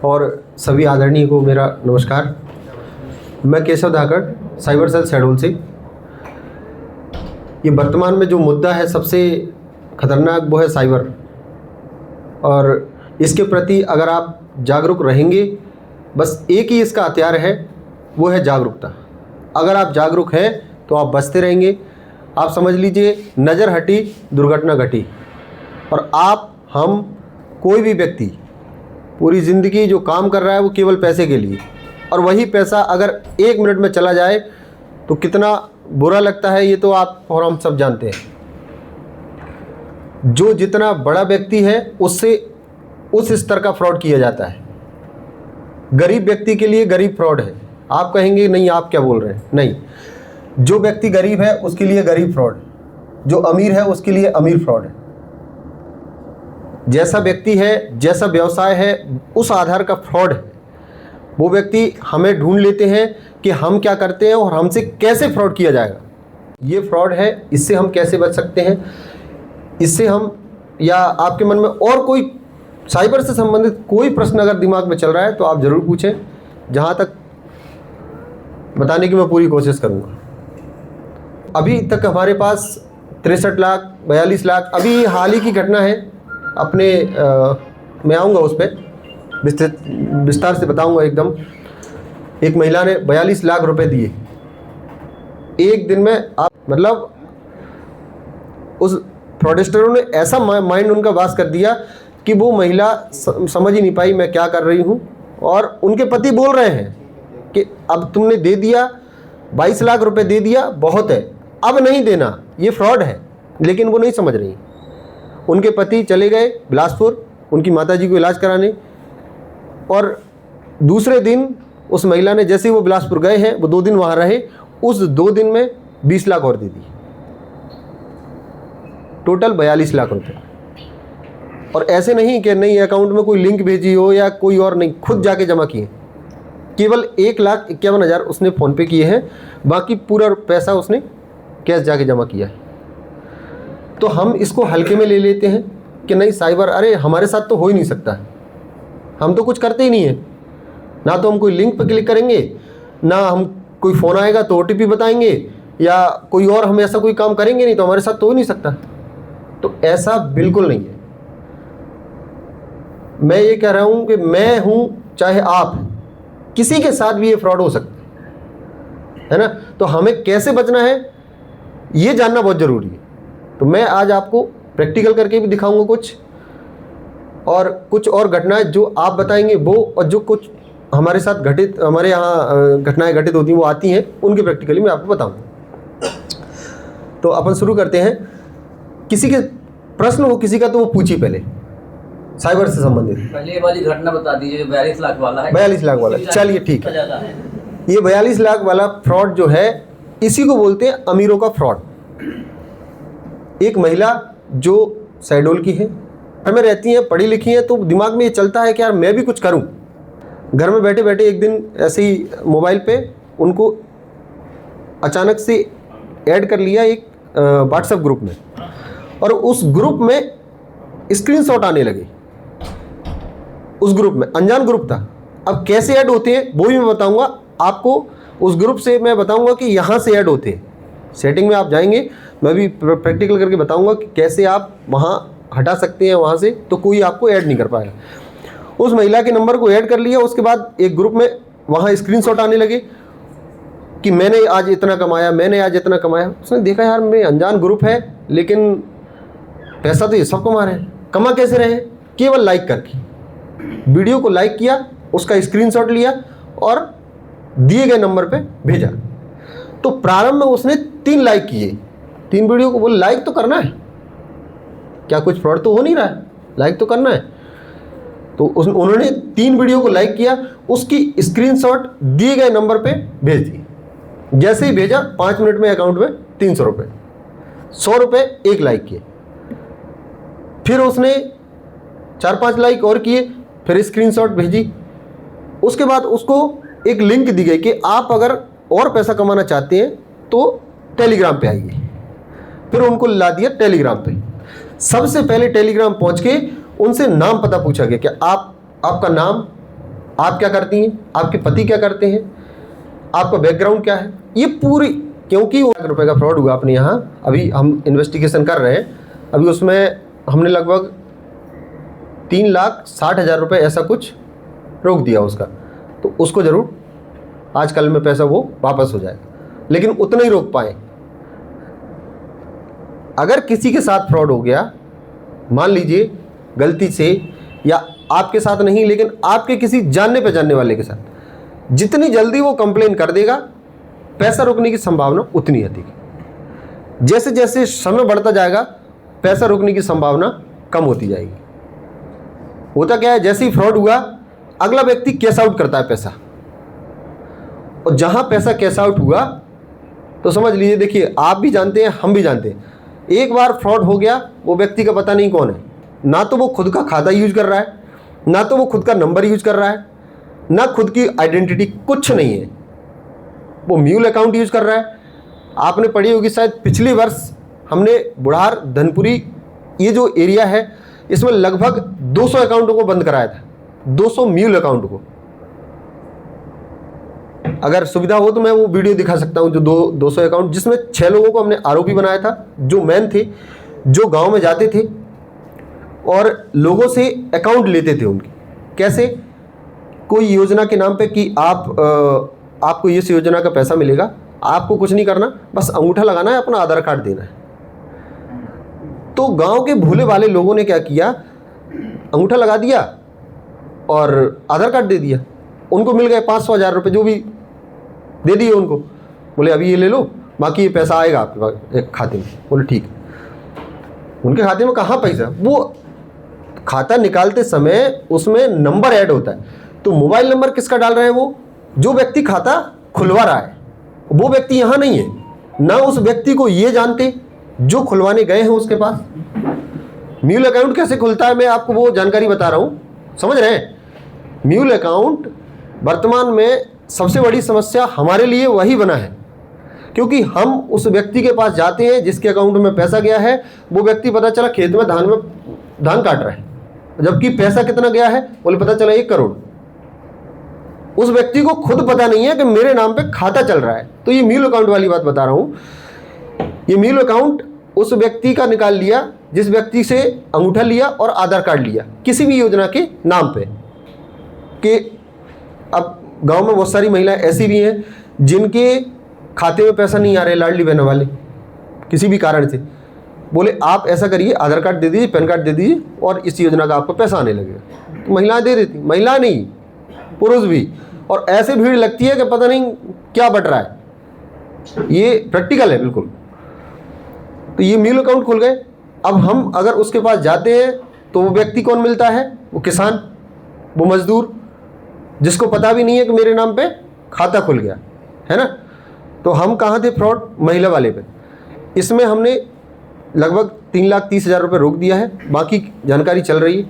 और सभी आदरणीय को मेरा नमस्कार। मैं केशव धाकड़, साइबर सेल शहडोल से। ये वर्तमान में जो मुद्दा है सबसे खतरनाक वो है साइबर, और इसके प्रति अगर आप जागरूक रहेंगे, बस एक ही इसका हथियार है, वो है जागरूकता। अगर आप जागरूक हैं तो आप बचते रहेंगे। आप समझ लीजिए, नज़र हटी दुर्घटना घटी। और आप, हम, कोई भी व्यक्ति पूरी ज़िंदगी जो काम कर रहा है वो केवल पैसे के लिए, और वही पैसा अगर 1 मिनट में चला जाए तो कितना बुरा लगता है, ये तो आप और हम सब जानते हैं। जो जितना बड़ा व्यक्ति है उससे उस स्तर का फ्रॉड किया जाता है। गरीब व्यक्ति के लिए गरीब फ्रॉड है। आप कहेंगे नहीं, आप क्या बोल रहे हैं? नहीं, जो व्यक्ति गरीब है उसके लिए गरीब फ्रॉड, जो अमीर है उसके लिए अमीर फ्रॉड है। जैसा व्यक्ति है, जैसा व्यवसाय है, उस आधार का फ्रॉड है। वो व्यक्ति हमें ढूंढ लेते हैं कि हम क्या करते हैं और हमसे कैसे फ्रॉड किया जाएगा। ये फ्रॉड है, इससे हम कैसे बच सकते हैं? इससे हम, या आपके मन में और कोई साइबर से संबंधित कोई प्रश्न अगर दिमाग में चल रहा है तो आप ज़रूर पूछें, जहाँ तक बताने की मैं पूरी कोशिश करूँगा। अभी तक हमारे पास 63 लाख, 42 लाख, अभी हाल ही की घटना है अपने मैं आऊँगा उस पर विस्तार से बताऊँगा एकदम। एक महिला ने 42 लाख रुपए दिए एक दिन में। आप मतलब उस फ्रॉडस्टरों ने ऐसा माइंड उनका वास कर दिया कि वो महिला समझ ही नहीं पाई मैं क्या कर रही हूँ। और उनके पति बोल रहे हैं कि अब तुमने दे दिया, 22 लाख रुपए दे दिया, बहुत है, अब नहीं देना, ये फ्रॉड है। लेकिन वो नहीं समझ रही। उनके पति चले गए बिलासपुर उनकी माताजी को इलाज कराने, और दूसरे दिन उस महिला ने, जैसे ही वो बिलासपुर गए हैं, वो 2 दिन वहाँ रहे, उस 2 दिन में 20 लाख और दे दिए, टोटल 42 लाख रुपए। और ऐसे नहीं कि नहीं अकाउंट में कोई लिंक भेजी हो या कोई और, नहीं, खुद जाके जमा किए। केवल 1,51,000 उसने फ़ोन पे किए हैं, बाकी पूरा पैसा उसने कैश जाके जमा किया है। तो हम इसको हल्के में ले लेते हैं कि नहीं साइबर, अरे हमारे साथ तो हो ही नहीं सकता, हम तो कुछ करते ही नहीं है। ना तो हम कोई लिंक पर क्लिक करेंगे, ना हम कोई फ़ोन आएगा तो OTP बताएंगे, या कोई और हम ऐसा कोई काम करेंगे नहीं, तो हमारे साथ तो हो ही नहीं सकता। तो ऐसा बिल्कुल नहीं है। मैं ये कह रहा हूँ कि मैं हूँ चाहे आप, किसी के साथ भी ये फ्रॉड हो सकता है ना। तो हमें कैसे बचना है ये जानना बहुत ज़रूरी है। तो मैं आज आपको प्रैक्टिकल करके भी दिखाऊंगा कुछ और घटनाएं जो आप बताएंगे वो, और जो कुछ हमारे साथ घटित, हमारे यहाँ घटनाएं घटित होती हैं वो आती हैं, उनके प्रैक्टिकली मैं आपको बताऊंगा। तो अपन शुरू करते हैं। किसी के प्रश्न हो किसी का तो वो पूछिए पहले, साइबर से संबंधित। पहले वाली घटना बता दीजिए, 42 लाख वाला है। 42 लाख वाला, चलिए ठीक है। ये 42 लाख वाला फ्रॉड जो है, इसी को बोलते हैं अमीरों का फ्रॉड। एक महिला जो शहडोल की है, घर में रहती हैं, पढ़ी लिखी हैं, तो दिमाग में ये चलता है कि यार मैं भी कुछ करूं। घर में बैठे बैठे एक दिन ऐसे ही मोबाइल पे उनको अचानक से ऐड कर लिया एक व्हाट्सएप ग्रुप में, और उस ग्रुप में स्क्रीनशॉट आने लगे। उस ग्रुप में अनजान ग्रुप था। अब कैसे ऐड होते हैं वो भी मैं बताऊंगा आपको। उस ग्रुप से मैं बताऊंगा कि यहाँ से ऐड होते हैं। सेटिंग में आप जाएंगे, मैं भी प्रैक्टिकल करके बताऊंगा कि कैसे आप वहाँ हटा सकते हैं वहाँ से, तो कोई आपको ऐड नहीं कर पाएगा। उस महिला के नंबर को ऐड कर लिया, उसके बाद एक ग्रुप में वहाँ स्क्रीनशॉट आने लगे कि मैंने आज इतना कमाया, मैंने आज इतना कमाया। उसने देखा यार मैं अनजान ग्रुप है, लेकिन पैसा तो ये सब कमा रहे हैं। कमा कैसे रहे? केवल लाइक करके। वीडियो को लाइक किया, उसका स्क्रीनशॉट लिया और दिए गए नंबर पे भेजा। तो प्रारंभ में उसने 3 लाइक किए, 3 वीडियो को। वो लाइक तो करना है, क्या कुछ फ्रॉड तो हो नहीं रहा है, लाइक तो करना है। तो उन्होंने 3 वीडियो को लाइक किया, उसकी स्क्रीनशॉट दिए गए नंबर पे भेज दी। जैसे ही भेजा, 5 मिनट में अकाउंट में 300 रुपये, 100 रुपये एक लाइक किए। फिर उसने 4-5 लाइक और किए, फिर स्क्रीनशॉट भेजी। उसके बाद उसको एक लिंक दी गई कि आप अगर और पैसा कमाना चाहते हैं तो टेलीग्राम पे आइए। फिर उनको ला दिया टेलीग्राम पे। सबसे पहले टेलीग्राम पहुंच के उनसे नाम पता पूछा गया कि आपका नाम, आप क्या करती हैं, आपके पति क्या करते हैं, आपका बैकग्राउंड क्या है, ये पूरी, क्योंकि ₹1 का फ्रॉड हुआ अपने यहाँ, अभी हम इन्वेस्टिगेशन कर रहे हैं, अभी उसमें हमने लगभग 3,60,000 रुपये ऐसा कुछ रोक दिया उसका, तो उसको ज़रूर आज कल में पैसा वो वापस हो जाएगा, लेकिन उतना ही रोक पाए। अगर किसी के साथ फ्रॉड हो गया, मान लीजिए गलती से, या आपके साथ नहीं लेकिन आपके किसी जानने पहचानने वाले के साथ, जितनी जल्दी वो कंप्लेन कर देगा, पैसा रुकने की संभावना उतनी अधिक है। जैसे जैसे समय बढ़ता जाएगा, पैसा रुकने की संभावना कम होती जाएगी। होता क्या है, जैसे ही फ्रॉड हुआ, अगला व्यक्ति कैश आउट करता है पैसा, और जहां पैसा कैश आउट हुआ तो समझ लीजिए, देखिए आप भी जानते हैं, हम भी जानते हैं, एक बार फ्रॉड हो गया, वो व्यक्ति का पता नहीं कौन है, ना तो वो खुद का खाता यूज कर रहा है, ना तो वो खुद का नंबर यूज कर रहा है, ना खुद की आइडेंटिटी, कुछ नहीं है, वो म्यूल अकाउंट यूज कर रहा है। आपने पढ़ी होगी शायद, पिछले वर्ष हमने बुढ़ार, धनपुरी, ये जो एरिया है, इसमें लगभग 200 अकाउंटों को बंद कराया था, 200 म्यूल अकाउंट को। अगर सुविधा हो तो मैं वो वीडियो दिखा सकता हूं, जो 200 अकाउंट, जिसमें 6 लोगों को हमने आरोपी बनाया था, जो मैन थे, जो गांव में जाते थे और लोगों से अकाउंट लेते थे उनके। कैसे? कोई योजना के नाम पे कि आपको इस योजना का पैसा मिलेगा, आपको कुछ नहीं करना, बस अंगूठा लगाना है, अपना आधार कार्ड देना है। तो गांव के भोले वाले लोगों ने क्या किया, अंगूठा लगा दिया और आधार कार्ड दे दिया। उनको मिल गए 500-1000 रुपये, जो भी दे दिए उनको, बोले अभी ये ले लो, बाकी ये पैसा आएगा आपके पास एक खाते में। बोले ठीक। उनके खाते में कहाँ पैसा, वो खाता निकालते समय उसमें नंबर ऐड होता है, तो मोबाइल नंबर किसका डाल रहा है, वो जो व्यक्ति खाता खुलवा रहा है, वो व्यक्ति यहाँ नहीं है, ना उस व्यक्ति को ये जानते जो खुलवाने गए हैं उसके पास। म्यूल अकाउंट कैसे खुलता है, मैं आपको वो जानकारी बता रहा हूँ, समझ रहे हैं। म्यूल अकाउंट वर्तमान में सबसे बड़ी समस्या हमारे लिए वही बना है, क्योंकि हम उस व्यक्ति के पास जाते हैं जिसके अकाउंट में पैसा गया है, वो व्यक्ति पता चला खेत में धान काट रहा है, जबकि पैसा कितना गया है, बोले पता चला 1 करोड़। उस व्यक्ति को खुद पता नहीं है कि मेरे नाम पे खाता चल रहा है। तो ये म्यूल अकाउंट वाली बात बता रहा हूं। ये म्यूल अकाउंट उस व्यक्ति का निकाल लिया जिस व्यक्ति से अंगूठा लिया और आधार कार्ड लिया किसी भी योजना के नाम पे। कि अब गांव में बहुत सारी महिलाएं ऐसी भी हैं जिनके खाते में पैसा नहीं आ रहे, लाडली बहनों वाले, किसी भी कारण से। बोले आप ऐसा करिए, आधार कार्ड दे दीजिए, पैन कार्ड दे दीजिए और इस योजना का आपको पैसा आने लगेगा। तो महिलाएं दे देती, महिला नहीं पुरुष भी, और ऐसे भीड़ लगती है कि पता नहीं क्या बट रहा है। ये प्रैक्टिकल है बिल्कुल। तो ये म्यूल अकाउंट खुल गए। अब हम अगर उसके पास जाते हैं तो वो व्यक्ति कौन मिलता है, वो किसान, वो मजदूर, जिसको पता भी नहीं है कि मेरे नाम पे खाता खुल गया है ना। तो हम कहाँ थे फ्रॉड, महिला वाले पे। इसमें हमने लगभग 3,30,000 रुपये रोक दिया है, बाकी जानकारी चल रही है,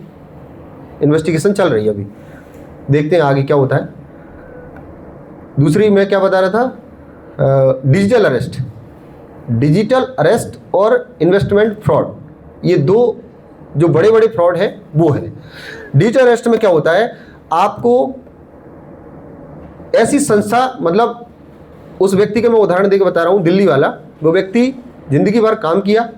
इन्वेस्टिगेशन चल रही है, अभी देखते हैं आगे क्या होता है। दूसरी मैं क्या बता रहा था, डिजिटल अरेस्ट और इन्वेस्टमेंट फ्रॉड, ये 2 जो बड़े बड़े फ्रॉड है वो है। डिजिटल अरेस्ट में क्या होता है, आपको ऐसी संस्था, मतलब उस व्यक्ति का मैं उदाहरण देकर बता रहा हूँ, दिल्ली वाला, वो व्यक्ति जिंदगी भर काम किया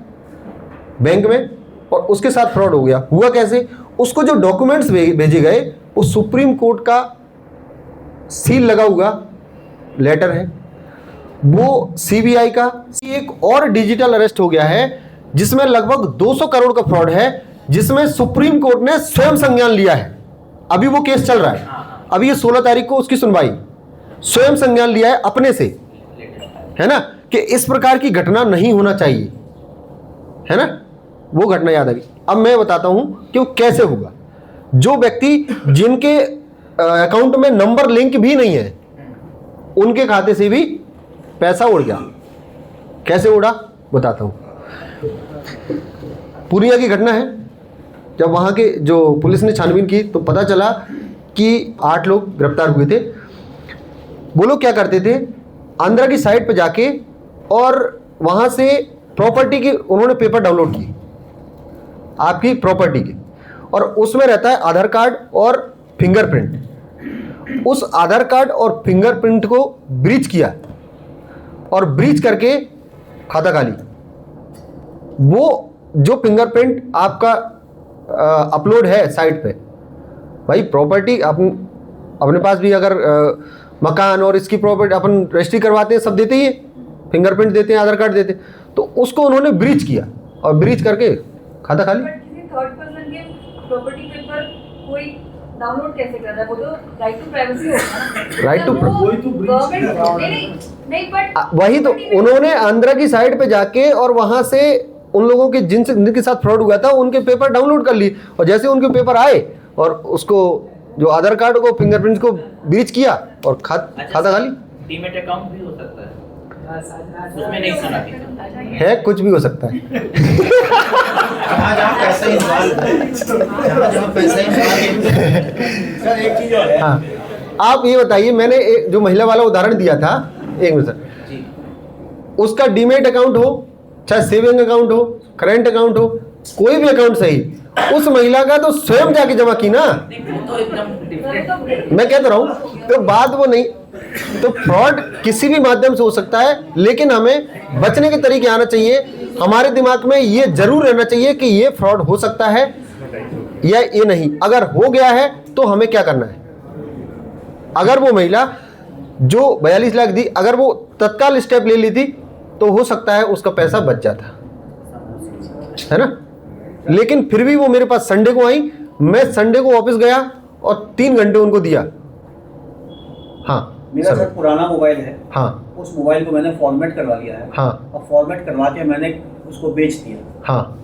बैंक में और उसके साथ फ्रॉड हो गया। हुआ कैसे, उसको जो डॉक्यूमेंट्स भेजे गए वो सुप्रीम कोर्ट का सील लगा हुआ लेटर है, वो सीबीआई का। एक और डिजिटल अरेस्ट हो गया है जिसमें लगभग 200 करोड़ का फ्रॉड है, जिसमें सुप्रीम कोर्ट ने स्वयं संज्ञान लिया है। अभी वो केस चल रहा है, अभी ये 16 तारीख को उसकी सुनवाई, स्वयं संज्ञान लिया है अपने से, है ना, कि इस प्रकार की घटना नहीं होना चाहिए, है ना, वो घटना याद आ गई। अब मैं बताता हूं कि वो कैसे होगा। जो व्यक्ति जिनके अकाउंट में नंबर लिंक भी नहीं है, उनके खाते से भी पैसा उड़ गया। कैसे उड़ा बताता हूं। पूर्णिया की घटना है, जब वहां के जो पुलिस ने छानबीन की तो पता चला कि 8 लोग गिरफ्तार हुए थे। वो लोग क्या करते थे, आंध्रा की साइट पर जाके और वहां से प्रॉपर्टी की उन्होंने पेपर डाउनलोड की, आपकी प्रॉपर्टी की, और उसमें रहता है आधार कार्ड और फिंगरप्रिंट। उस आधार कार्ड और फिंगरप्रिंट को ब्रीच किया और ब्रीच करके खाता खाली। वो जो फिंगरप्रिंट आपका अपलोड है साइट पे, भाई प्रॉपर्टी अपने पास भी अगर मकान और इसकी प्रॉपर्टी अपन रजिस्ट्री करवाते हैं, सब देते ही है, फिंगरप्रिंट देते हैं, आधार कार्ड देते हैं, तो उसको उन्होंने ब्रीच किया और ब्रीच करके खाता खाली। किसी थर्ड पर्सन के प्रॉपर्टी पेपर कोई डाउनलोड कैसे कर रहा है? वो तो राइट टू प्राइवेसी होगा ना। राइट टू गवर्नमेंट नहीं बट वही तो उन्होंने आंध्रा की साइट पे जाके और वहां से उन लोगों के जिनके साथ फ्रॉड हुआ था उनके पेपर डाउनलोड कर ली, और जैसे उनके पेपर आए और उसको जो आधार कार्ड को फिंगरप्रिंट को ब्रीच किया और खाता खाली। डीमैट अकाउंट भी हो सकता है, उसमें नहीं सुना थी। है, कुछ भी हो सकता है। जहाँ पैसा इन्वॉल्व है, जहाँ पैसा इन्वॉल्व है। सर एक चीज और है। हाँ, आप ये बताइए, मैंने जो महिला वाला उदाहरण दिया था, एक मिनट सर, उसका डीमेट अकाउंट हो, चाहे सेविंग अकाउंट हो, करंट अकाउंट हो, कोई भी अकाउंट सही, उस महिला का तो स्वयं जाके जमा की ना। तो एकदम डिफरेंट। मैं कहता रहा हूं, तो बात वो नहीं, तो फ्रॉड किसी भी माध्यम से हो सकता है, लेकिन हमें बचने के तरीके आना चाहिए। हमारे दिमाग में ये जरूर रहना चाहिए कि ये फ्रॉड हो सकता है या ये नहीं। अगर हो गया है तो हमें क्या करना है। अगर वो महिला जो 42 लाख दी, अगर वो तत्काल स्टेप ले ली थी तो हो सकता है उसका पैसा बच जाता, है ना। लेकिन फिर भी वो मेरे पास संडे को आई, मैं संडे को ऑफिस गया और 3 घंटे उनको दिया। हाँ मेरा सर पुराना मोबाइल है, हाँ, उस मोबाइल को मैंने फॉर्मेट करवा लिया है। हाँ, और फॉर्मेट करवा के मैंने उसको बेच दिया, हाँ,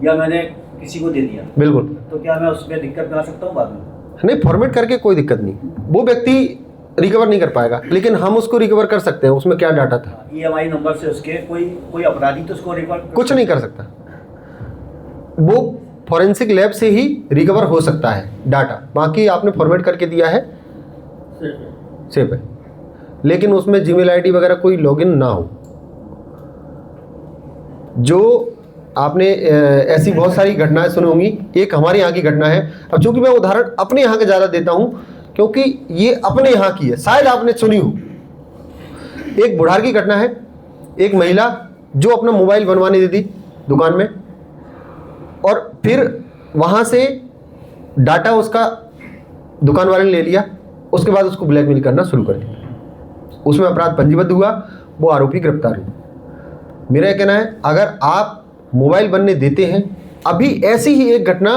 या मैंने किसी को दे दिया, बिल्कुल। तो क्या मैं उसमें दिक्कत करा सकता हूँ बाद में? नहीं, फॉर्मेट करके कोई दिक्कत नहीं, वो व्यक्ति रिकवर नहीं कर पाएगा, लेकिन हम उसको रिकवर कर सकते हैं। उसमें क्या डाटा था, EMI नंबर से उसके कोई अपराधी तो उसको रिकवर कुछ नहीं कर सकता। वो फॉरेंसिक लैब से ही रिकवर हो सकता है डाटा, बाकी आपने फॉर्मेट करके दिया है, सेफ है, लेकिन उसमें जीमेल आईडी वगैरह कोई लॉगिन ना हो। जो आपने ऐसी बहुत सारी घटनाएं सुनी होंगी, एक हमारे यहाँ की घटना है। अब चूंकि मैं उदाहरण अपने यहाँ का ज़्यादा देता हूँ क्योंकि ये अपने यहाँ की है, शायद आपने सुनी हो। एक बुढ़ार की घटना है, एक महिला जो अपना मोबाइल बनवाने दी थी दुकान में, और फिर वहाँ से डाटा उसका दुकान वाले ने ले लिया, उसके बाद उसको ब्लैकमेल करना शुरू कर दिया। उसमें अपराध पंजीबद्ध हुआ, वो आरोपी गिरफ्तार हुआ। मेरा यह कहना है, अगर आप मोबाइल बनने देते हैं, अभी ऐसी ही एक घटना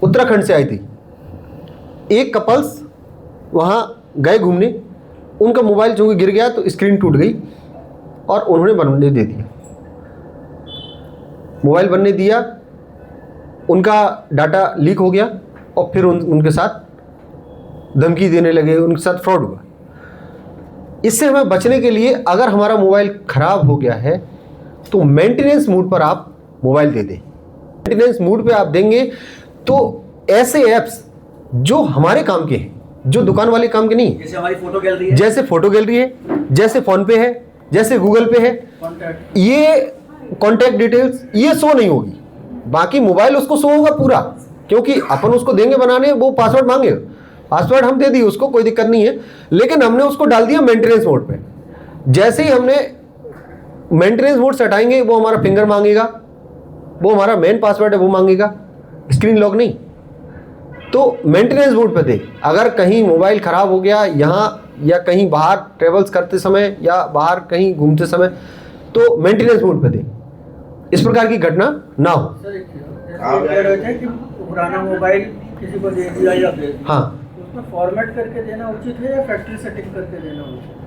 उत्तराखंड से आई थी। एक कपल्स वहाँ गए घूमने, उनका मोबाइल चूंकि गिर गया तो स्क्रीन टूट गई और उन्होंने बनने दे दिया। मोबाइल बनने दिया, उनका डाटा लीक हो गया और फिर उनके साथ धमकी देने लगे, उनके साथ फ्रॉड हुआ। इससे हमें बचने के लिए, अगर हमारा मोबाइल खराब हो गया है तो मेंटेनेंस मोड पर आप मोबाइल दे दें। मेंटेनेंस मोड पे आप देंगे तो ऐसे ऐप्स जो हमारे काम के हैं, जो दुकान वाले काम के नहीं, जैसे हमारी फोटो गैलरी है, जैसे फोटो गैलरी है, जैसे फोन पे है, जैसे गूगल पे है, ये कॉन्टैक्ट डिटेल्स ये शो नहीं होगी। बाकी मोबाइल उसको शो होगा पूरा, क्योंकि अपन उसको देंगे बनाने, वो पासवर्ड मांगे, पासवर्ड हम दे दिए उसको, कोई दिक्कत नहीं है, लेकिन हमने उसको डाल दिया मेंटेनेंस मोड पे। जैसे ही हमने मेंटेनेंस मोड से हटाएंगे, वो हमारा फिंगर मांगेगा, वो हमारा मेन पासवर्ड है वो मांगेगा, स्क्रीन लॉक नहीं। तो मेंटेनेंस मोड पे दे। अगर कहीं मोबाइल ख़राब हो गया यहाँ या कहीं बाहर ट्रेवल्स करते समय या बाहर कहीं घूमते समय, तो मेंटेनेंस मोड पे दे, इस प्रकार की घटना ना हो। आप कह रहे थे कि पुराना मोबाइल किसी को दे दिया या दे दिया, हाँ, उसमें फॉर्मेट करके देना उचित है या फैक्ट्री सेटिंग करके देना उचित है?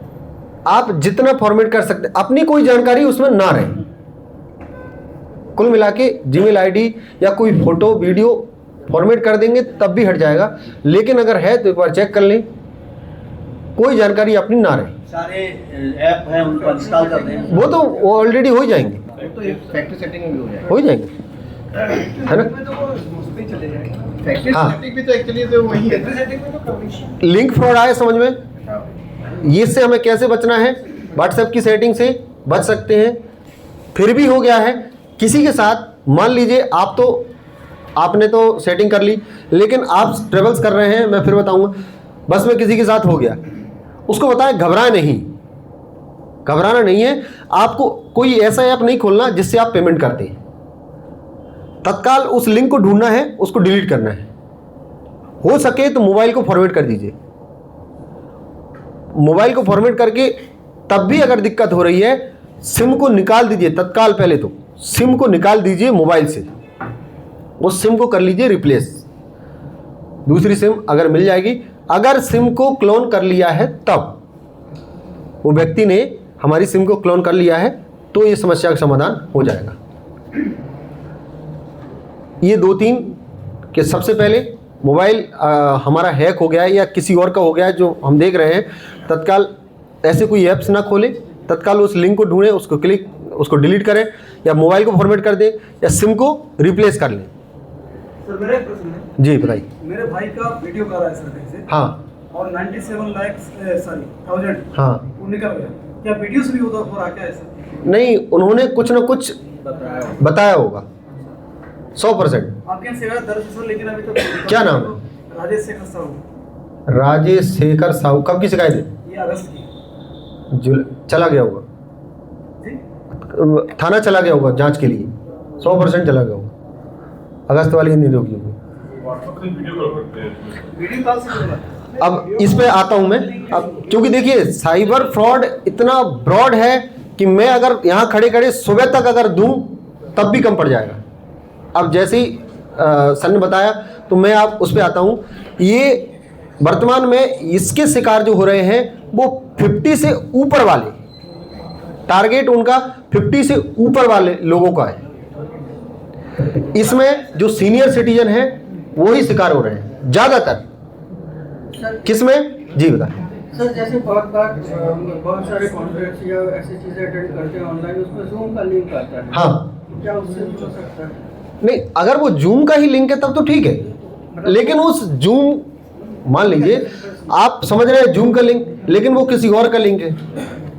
आप जितना फॉर्मेट कर सकते, अपनी कोई जानकारी उसमें ना रहे। कुल मिला के जीमेल आईडी या कोई फोटो वीडियो फॉर्मेट कर देंगे तब भी हट जाएगा, लेकिन अगर है तो एक बार चेक कर लें, कोई जानकारी अपनी ना रहे। सारे ऐप हैं उनको इंस्टॉल कर दें, वो तो ऑलरेडी हो ही जाएंगे, तो फैक्ट्री सेटिंग में भी हो जाएगा। हो ही जाएंगे, है ना। फैक्ट्री हाँ। सेटिंग भी तो एक्चुअली तो वही है। लिंक फ्रॉड आए समझ में, इससे हमें कैसे बचना है। व्हाट्सएप की सेटिंग से बच सकते हैं। फिर भी हो गया है किसी के साथ, मान लीजिए आपने तो सेटिंग कर ली, लेकिन आप ट्रेवल्स कर रहे हैं, मैं फिर बताऊंगा, बस में किसी के साथ हो गया, उसको बताएं घबराए नहीं, घबराना नहीं है। आपको कोई ऐसा ऐप नहीं खोलना जिससे आप पेमेंट करते हैं। तत्काल उस लिंक को ढूंढना है, उसको डिलीट करना है। हो सके तो मोबाइल को फॉरवर्ड कर दीजिए। मोबाइल को फॉर्मेट करके तब भी अगर दिक्कत हो रही है, सिम को निकाल दीजिए तत्काल। पहले तो सिम को निकाल दीजिए मोबाइल से, उस सिम को कर लीजिए रिप्लेस, दूसरी सिम अगर मिल जाएगी। अगर सिम को क्लोन कर लिया है तब, वो व्यक्ति ने हमारी सिम को क्लोन कर लिया है तो ये समस्या का समाधान हो जाएगा। ये 2-3 कि सबसे पहले मोबाइल हमारा हैक हो गया है या किसी और का हो गया है जो हम देख रहे हैं, तत्काल ऐसे कोई ऐप्स ना खोलें, तत्काल उस लिंक को ढूंढें, उसको डिलीट करें या मोबाइल को फॉर्मेट कर दें या सिम को रिप्लेस कर लें। सर मेरा एक प्रश्न है। जी बताइए। मेरे भाई का वीडियो कर रहा है सर कहीं से, हाँ और 97 लाख थाउजेंड हाँ वो निकल गया। क्या वीडियोस भी उधर हो रहा क्या ऐसा? नहीं, उन्होंने कुछ ना कुछ बताया होगा 100%। आपके यहाँ सेवा दर्ज है सर, लेकिन अभी तो क्या नाम है? राजेश शेखर साहू। राजेश शेखर साहू। कब की शिकायत है? ये अगस्त की। चला गया होगा जी थाना, चला गया होगा जांच के लिए, 100% चला गया होगा। अगस्त वाली नहीं रोकी होगी। वीडियो कॉल से बोला। अब इस पे आता हूं मैं। अब क्योंकि देखिए साइबर फ्रॉड इतना ब्रॉड है कि मैं अगर यहाँ खड़े खड़े सुबह तक अगर दूं तब भी कम पड़ जाएगा। अब जैसे ही सर ने बताया तो मैं आप उस पे आता हूं। ये वर्तमान में इसके शिकार जो हो रहे हैं वो 50 से ऊपर वाले, टारगेट उनका 50 से ऊपर वाले लोगों का है। इसमें जो सीनियर सिटीजन है वो ही शिकार हो रहे हैं ज़्यादातर। किसमें? जी बताएं। सर जैसे बहुत सारे कॉन्फ्रेंस या ऐसी चीजें अटेंड करते हैं ऑनलाइन, उसमें जूम का लिंक आता है। हाँ, क्या उससे भी हो सकता है? नहीं, अगर वो जूम का ही लिंक है तब तो ठीक है, लेकिन उस जूम, मान लीजिए आप समझ रहे हैं जूम का लिंक, लेकिन वो किसी और का लिंक है।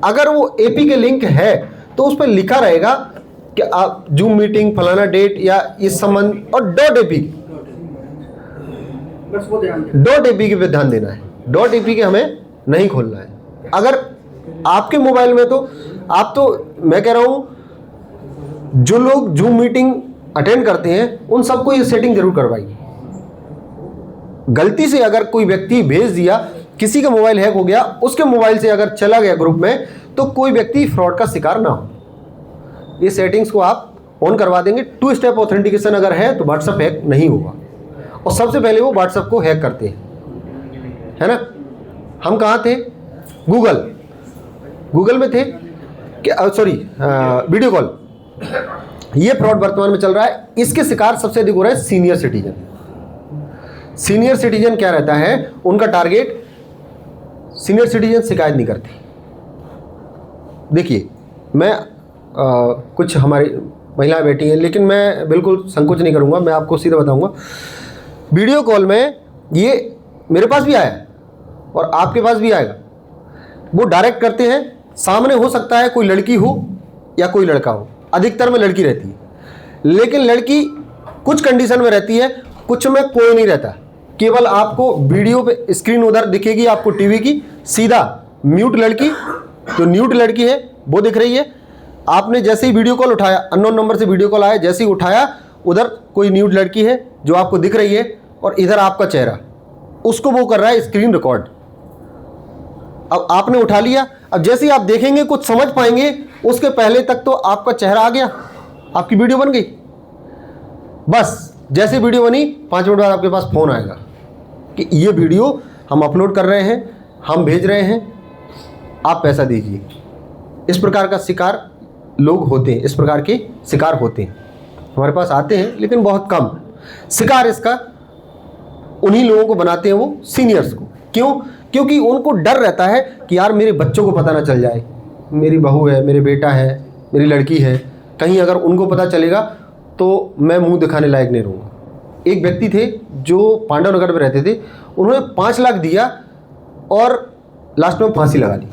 अगर वो एपी के लिंक है तो उस पर लिखा रहेगा कि आप जूम मीटिंग फलाना डेट या इस संबंध और .ap, बस वो ध्यान दें। .ap पे ध्यान देना है। .ap के हमें नहीं खोलना है। अगर आपके मोबाइल में तो आप तो, मैं कह रहा हूं जो लोग जूम मीटिंग अटेंड करते हैं उन सबको ये सेटिंग जरूर करवाइए। गलती से अगर कोई व्यक्ति भेज दिया, किसी का मोबाइल हैक हो गया, उसके मोबाइल से अगर चला गया ग्रुप में, तो कोई व्यक्ति फ्रॉड का शिकार ना हो। ये सेटिंग्स को आप ऑन करवा देंगे। 2 स्टेप ऑथेंटिकेशन अगर है तो व्हाट्सएप हैक नहीं होगा। और सबसे पहले वो व्हाट्सएप को हैक करते हैं, है ना। हम कहाँ थे? गूगल में थे कि सॉरी वीडियो कॉल। ये फ्रॉड वर्तमान में चल रहा है। इसके शिकार सबसे अधिक हो रहा है सीनियर सिटीजन। सीनियर सिटीजन क्या रहता है उनका टारगेट? सीनियर सिटीजन शिकायत नहीं करते। देखिए मैं कुछ हमारी महिलाएं बैठी हैं, लेकिन मैं बिल्कुल संकोच नहीं करूंगा, मैं आपको सीधा बताऊंगा। वीडियो कॉल में ये मेरे पास भी आया और आपके पास भी आएगा। वो डायरेक्ट करते हैं, सामने हो सकता है कोई लड़की हो या कोई लड़का हो, अधिकतर में लड़की रहती है, लेकिन लड़की कुछ कंडीशन में रहती है, कुछ में कोई नहीं रहता। केवल आपको वीडियो पे स्क्रीन उधर दिखेगी आपको टीवी की, सीधा म्यूट लड़की, जो म्यूट लड़की है वो दिख रही है। आपने जैसे ही वीडियो कॉल उठाया, अननोन नंबर से वीडियो कॉल आया, जैसे ही उठाया उधर कोई म्यूट लड़की है जो आपको दिख रही है और इधर आपका चेहरा, उसको वो कर रहा है स्क्रीन रिकॉर्ड। अब आपने उठा लिया, अब जैसे ही आप देखेंगे कुछ समझ पाएंगे, उसके पहले तक तो आपका चेहरा आ गया, आपकी वीडियो बन गई। बस जैसे वीडियो बनी 5 मिनट बाद आपके पास फ़ोन आएगा कि ये वीडियो हम अपलोड कर रहे हैं, हम भेज रहे हैं, आप पैसा दीजिए। इस प्रकार का शिकार लोग होते हैं, इस प्रकार के शिकार होते हैं, हमारे पास आते हैं लेकिन बहुत कम। शिकार इसका उन्हीं लोगों को बनाते हैं, वो सीनियर्स को। क्यों? क्योंकि उनको डर रहता है कि यार मेरे बच्चों को पता ना चल जाए, मेरी बहू है, मेरे बेटा है, मेरी लड़की है, कहीं अगर उनको पता चलेगा तो मैं मुंह दिखाने लायक नहीं रहूँगा। एक व्यक्ति थे जो पांडव नगर में रहते थे, उन्होंने 5 लाख दिया और लास्ट में फांसी लगा ली।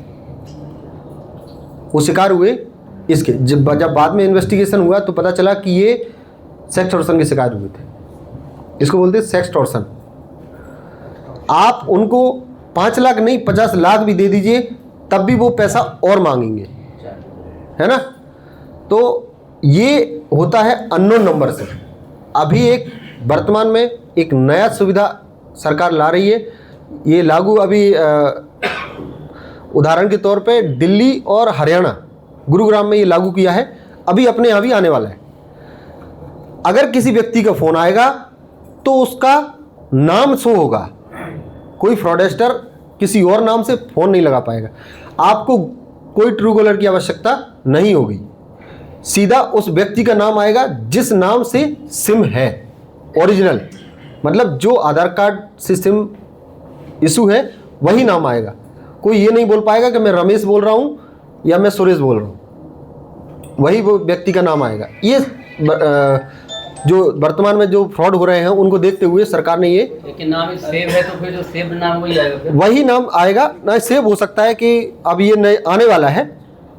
वो शिकार हुए इसके। जब बाद में इन्वेस्टिगेशन हुआ तो पता चला कि ये सेक्स टॉर्शन के शिकार हुए थे। इसको बोलते हैं सेक्स टॉर्शन। आप उनको 5 लाख नहीं 50 लाख भी दे दीजिए तब भी वो पैसा और मांगेंगे, है ना। तो ये होता है अननोन नंबर से। अभी एक वर्तमान में एक नया सुविधा सरकार ला रही है, ये लागू अभी उदाहरण के तौर पे दिल्ली और हरियाणा गुरुग्राम में ये लागू किया है, अभी अपने यहाँ भी आने वाला है। अगर किसी व्यक्ति का फ़ोन आएगा तो उसका नाम शो होगा, कोई फ्रॉडस्टर किसी और नाम से फ़ोन नहीं लगा पाएगा, आपको कोई ट्रू कॉलर की आवश्यकता नहीं होगी, सीधा उस व्यक्ति का नाम आएगा जिस नाम से सिम है ओरिजिनल, मतलब जो आधार कार्ड से सिम इशू है वही नाम आएगा। कोई ये नहीं बोल पाएगा कि मैं रमेश बोल रहा हूँ या मैं सुरेश बोल रहा हूँ, वही वो व्यक्ति का नाम आएगा। ये जो वर्तमान में जो फ्रॉड हो रहे हैं उनको देखते हुए सरकार ने ये, लेकिन नाम सेव है तो फिर जो सेव नाम वही आएगा फिर? वही नाम आएगा ना। सेव हो सकता है कि अब ये नए आने वाला है,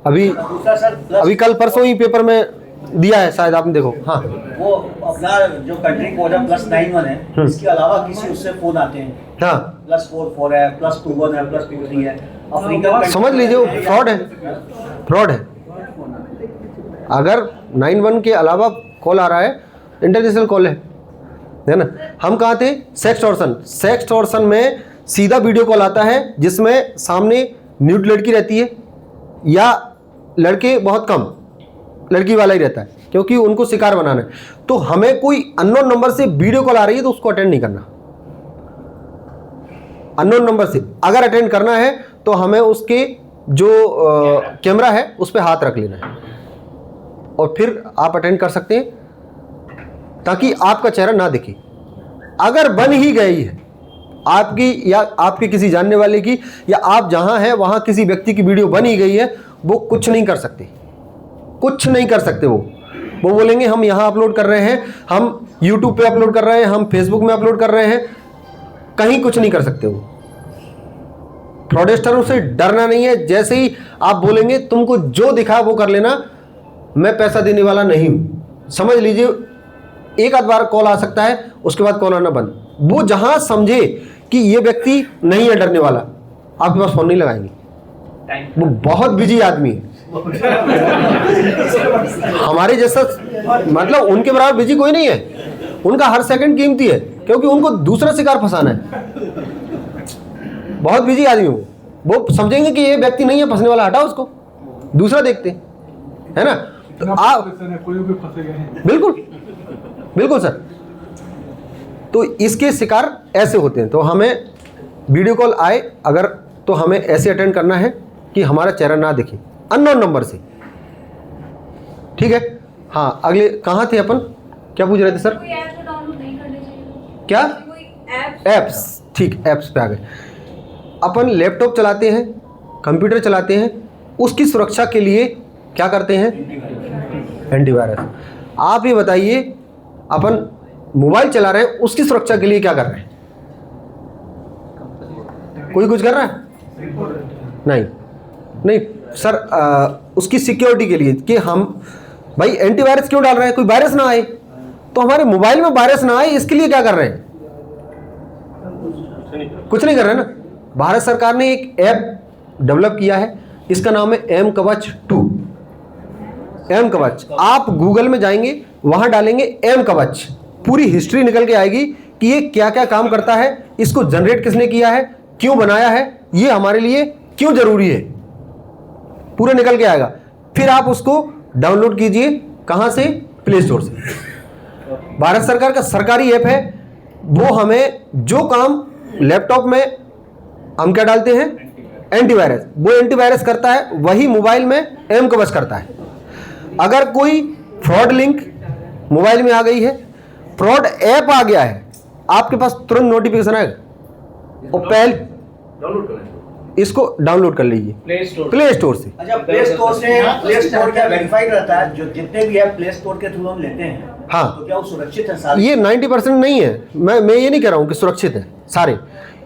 अभी कल परसों ही पेपर में दिया है शायद, आपने देखो। हाँ, वो अपना जो कंट्री कोड है +91 है, इसके अलावा किसी उससे फोन आते हैं। हाँ, +44 है, +21 है, +23 है, अफ्रीका समझ लीजिए वो फ्रॉड है, फ्रॉड है। अगर 91 के अलावा कॉल आ रहा है, इंटरनेशनल कॉल है ना। हम कहाँ थे? सेक्सटॉर्शन में सीधा वीडियो कॉल आता है जिसमें सामने न्यूड लड़की रहती है या लड़के बहुत कम लड़की वाला ही रहता है, क्योंकि उनको शिकार बनाना है। तो हमें कोई अननोन नंबर से वीडियो कॉल आ रही है तो उसको अटेंड नहीं करना। अननोन नंबर से अगर अटेंड करना है तो हमें उसके जो कैमरा है उस पर हाथ रख लेना है और फिर आप अटेंड कर सकते हैं ताकि आपका चेहरा ना दिखे। अगर बन ही गई है आपकी या आपके किसी जानने वाले की, या आप जहां हैं वहां किसी व्यक्ति की वीडियो बन ही गई है, वो कुछ नहीं कर सकते, कुछ नहीं कर सकते। वो बोलेंगे हम यहाँ अपलोड कर रहे हैं, हम यूट्यूब पे अपलोड कर रहे हैं, हम फेसबुक में अपलोड कर रहे हैं, कहीं कुछ नहीं कर सकते। वो फ्रॉडस्टरों से डरना नहीं है। जैसे ही आप बोलेंगे तुमको जो दिखा वो कर लेना, मैं पैसा देने वाला नहीं हूं, समझ लीजिए एक आध बार कॉल आ सकता है, उसके बाद कॉल आना बंद। वो जहां समझे कि ये व्यक्ति नहीं है डरने वाला, आपके पास फोन नहीं लगाएंगे। वो बहुत बिजी आदमी है, हमारे जैसा, मतलब उनके बराबर बिजी कोई नहीं है। उनका हर सेकंड कीमती है, क्योंकि उनको दूसरा शिकार फंसाना है। बहुत बिजी आदमी वो समझेंगे कि ये व्यक्ति नहीं है फंसने वाला, हटाओ उसको, दूसरा देखते है ना। तो आप बिल्कुल बिल्कुल सर, तो इसके शिकार ऐसे होते हैं। तो हमें वीडियो कॉल आए अगर, तो हमें ऐसे अटेंड करना है कि हमारा चेहरा ना दिखे, अननोन नंबर से, ठीक है। हाँ, अगले कहाँ थे अपन, क्या पूछ रहे थे सर? कोई ऐप डाउनलोड नहीं करनी चाहिए क्या? कोई एप्स, ठीक, एप्स पे आ गए। अपन लैपटॉप चलाते हैं, कंप्यूटर चलाते हैं, उसकी सुरक्षा के लिए क्या करते हैं? एंटीवायरस। आप ये बताइए, अपन मोबाइल चला रहे हैं, उसकी सुरक्षा के लिए क्या कर रहे हैं? कोई कुछ कर रहा है? नहीं नहीं सर, उसकी सिक्योरिटी के लिए कि हम भाई एंटीवायरस क्यों डाल रहे हैं? कोई वायरस ना आए, तो हमारे मोबाइल में वायरस ना आए इसके लिए क्या कर रहे हैं? कुछ नहीं कर रहे हैं ना। भारत सरकार ने एक ऐप डेवलप किया है, इसका नाम है एम कवच 2। एम कवच, आप गूगल में जाएंगे, वहां डालेंगे एम कवच, पूरी हिस्ट्री निकल के आएगी कि ये क्या क्या काम करता है, इसको जनरेट किसने किया है, क्यों बनाया है, ये हमारे लिए क्यों जरूरी है, पूरा निकल के आएगा। फिर आप उसको डाउनलोड कीजिए, कहां से? प्ले स्टोर से। भारत सरकार का सरकारी ऐप है, वो हमें जो काम लैपटॉप में हम क्या डालते हैं? एंटीवायरस, वो एंटीवायरस करता है, वही मोबाइल में एम कवच करता है। अगर कोई फ्रॉड लिंक मोबाइल में आ गई है, फ्रॉड ऐप आ गया है, आपके पास तुरंत नोटिफिकेशन आएगा और पहले इसको डाउनलोड कर लीजिए प्ले स्टोर से। अच्छा, प्ले स्टोर क्या वेरीफाइड रहता है? जो जितने भी ऐप प्ले स्टोर के थ्रू हम लेते हैं, हाँ, तो क्या वो सुरक्षित है सारे? ये 90% नहीं है। मैं ये नहीं कह रहा हूं कि सुरक्षित है सारे।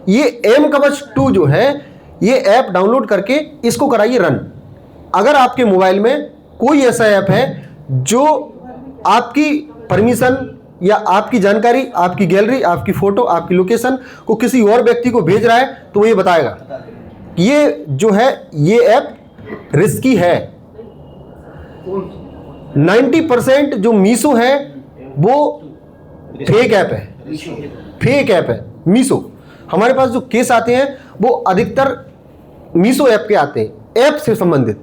ये एम कवच 2 जो है, ये ऐप डाउनलोड करके इसको कराइए रन। अगर आपके मोबाइल में कोई ऐसा ऐप है जो आपकी परमिशन या आपकी जानकारी, आपकी गैलरी, आपकी फोटो, आपकी लोकेशन को किसी और व्यक्ति को भेज रहा है तो वो ये बताएगा ये जो है ये ऐप रिस्की है। 90% जो मीशो है वो फेक ऐप है, फेक ऐप है मीशो। हमारे पास जो केस आते हैं वो अधिकतर मीशो ऐप के आते हैं, ऐप से संबंधित।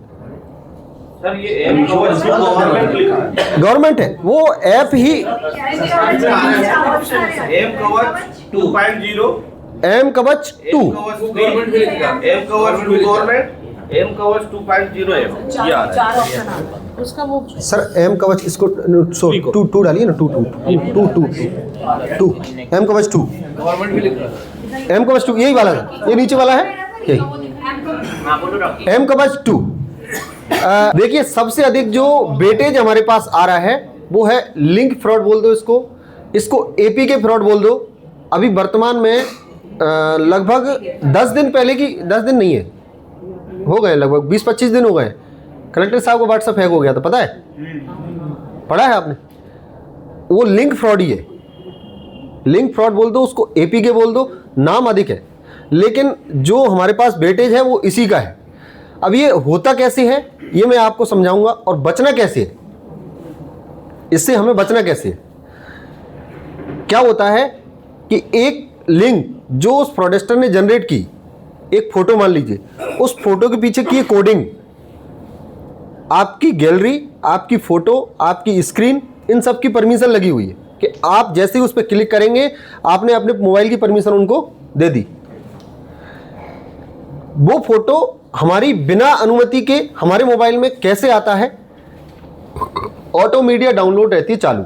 सर ये गवर्नमेंट है वो ऐप ही। एम कवच 2.0, एम कवच 2, एम कवच 2 गवर्नमेंट, एम कवच 2.0 एम, ये आ रहा है। उसका वो सर एम कवच इसको टू डालिए ना, टू एम कवच 2, एम कवच 2 यही वाला है, ये नीचे वाला है यही एम कवच 2। देखिए सबसे अधिक जो वेटेज हमारे पास आ रहा है वो है लिंक फ्रॉड बोल दो इसको एपीके फ्रॉड बोल दो। अभी वर्तमान में लगभग 10 दिन पहले की, 10 दिन नहीं है, हो गए लगभग 20-25 दिन हो गए, कलेक्टर साहब को व्हाट्सएप हैक हो गया था, पता है? पढ़ा है आपने? वो लिंक फ्रॉड ही है, लिंक फ्रॉड बोल दो उसको, एपीके बोल दो, नाम अधिक है लेकिन जो हमारे पास वेटेज है वो इसी का है। अब ये होता कैसे है ये मैं आपको समझाऊंगा और बचना कैसे है, इससे हमें बचना कैसे है। क्या होता है कि एक लिंक जो उस फ्रॉडस्टर ने जनरेट की, एक फोटो मान लीजिए, उस फोटो के पीछे की कोडिंग, आपकी गैलरी, आपकी फोटो, आपकी स्क्रीन, इन सब की परमिशन लगी हुई है कि आप जैसे ही उस पर क्लिक करेंगे आपने अपने मोबाइल की परमिशन उनको दे दी। वो फोटो हमारी बिना अनुमति के हमारे मोबाइल में कैसे आता है? ऑटो मीडिया डाउनलोड रहती है चालू।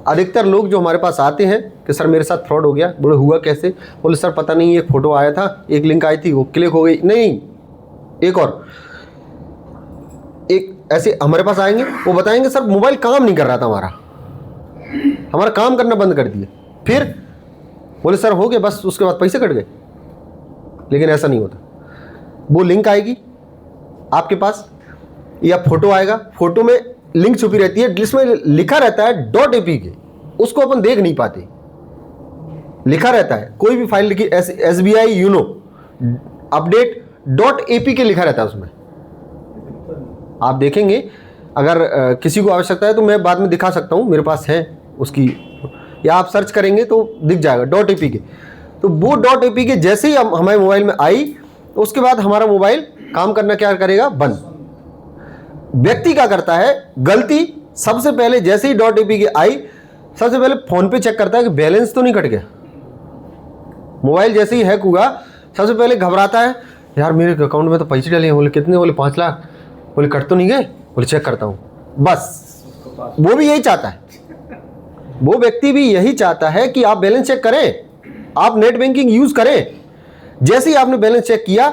अधिकतर लोग जो हमारे पास आते हैं कि सर मेरे साथ फ्रॉड हो गया, बोले हुआ कैसे? बोले सर पता नहीं, एक फ़ोटो आया था, एक लिंक आई थी, वो क्लिक हो गई। नहीं, एक और एक ऐसे हमारे पास आएंगे, वो बताएंगे सर मोबाइल काम नहीं कर रहा था, हमारा काम करना बंद कर दिए। फिर बोले सर हो गया, बस उसके बाद पैसे कट गए। लेकिन ऐसा नहीं होता। वो लिंक आएगी आपके पास या फोटो आएगा, फोटो में लिंक छुपी रहती है जिसमें लिखा रहता है .apk, उसको अपन देख नहीं पाते, लिखा रहता है। कोई भी फाइल लिखी SBI यूनो अपडेट .apk लिखा रहता है उसमें, आप देखेंगे। अगर किसी को आवश्यकता है तो मैं बाद में दिखा सकता हूँ, मेरे पास है उसकी, या आप सर्च करेंगे तो दिख जाएगा .apk। तो वो .apk जैसे ही हमारे मोबाइल में आई उसके बाद हमारा मोबाइल काम करना क्या करेगा? बंद। व्यक्ति क्या करता है? गलती सबसे पहले जैसे ही .apk आई, सबसे पहले फोन पे चेक करता है कि बैलेंस तो नहीं कट गया। मोबाइल जैसे ही हैक हुआ सबसे पहले घबराता है, यार मेरे अकाउंट में तो पैसे डले हैं। बोले कितने? बोले 5 लाख। बोले कट तो नहीं गए? बोले चेक करता हूँ। बस वो भी यही चाहता है, वो व्यक्ति भी यही चाहता है कि आप बैलेंस चेक करें, आप नेट बैंकिंग यूज करें। जैसे ही आपने बैलेंस चेक किया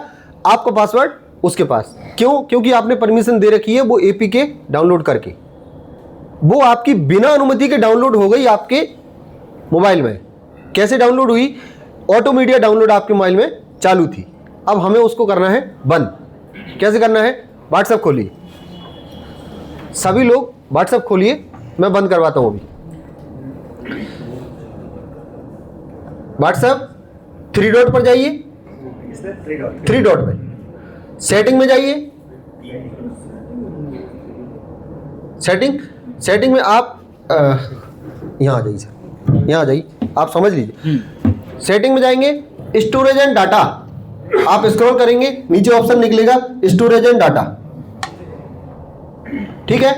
आपका पासवर्ड उसके पास। क्यों? क्योंकि आपने परमिशन दे रखी है वो एपीके डाउनलोड करके, वो आपकी बिना अनुमति के डाउनलोड हो गई आपके मोबाइल में। कैसे डाउनलोड हुई? ऑटो मीडिया डाउनलोड आपके मोबाइल में चालू थी। अब हमें उसको करना है बंद। कैसे करना है? व्हाट्सएप खोलिए, सभी लोग व्हाट्सएप खोलिए, मैं बंद करवाता हूं अभी। व्हाट्सएप 3 डॉट पर जाइए, 3 डॉट पे सेटिंग में जाइए। सेटिंग में आप यहाँ आ जाइए सर, यहाँ आ जाइए, आप समझ लीजिए। सेटिंग में जाएंगे, स्टोरेज एंड डाटा, आप स्क्रॉल करेंगे नीचे ऑप्शन निकलेगा स्टोरेज एंड डाटा। ठीक है,